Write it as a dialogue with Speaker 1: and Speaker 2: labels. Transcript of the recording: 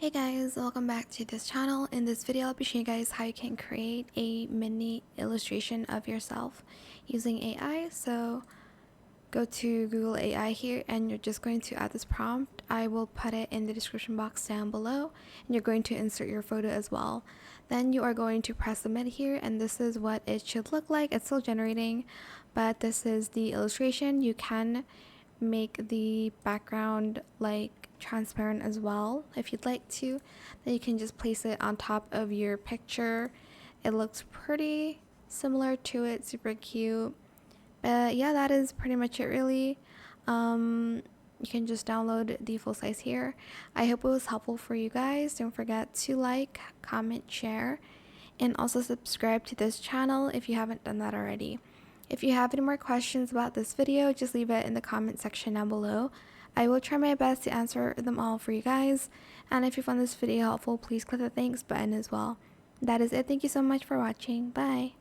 Speaker 1: Hey guys, welcome back to this channel. In this video, I'll be showing you guys how you can create a mini illustration of yourself using AI. So go to Google AI here and you're just going to add this prompt. I will put it in the description box down below and you're going to insert your photo as well. Then you are going to press submit here and this is what it should look like. It's still generating, but this is the illustration. You can make the background like transparent as well if you'd like to. Then you can just place it on top of your picture. It looks pretty similar to it, super cute. But yeah, that is pretty much it really. You can just download the full size here. I hope it was helpful for you guys. Don't forget to like, comment, share, and also subscribe to this channel if you haven't done that already. If you have any more questions about this video, just leave it in the comment section down below. I will try my best to answer them all for you guys. And if you found this video helpful, please click the thanks button as well. That is it. Thank you so much for watching. Bye.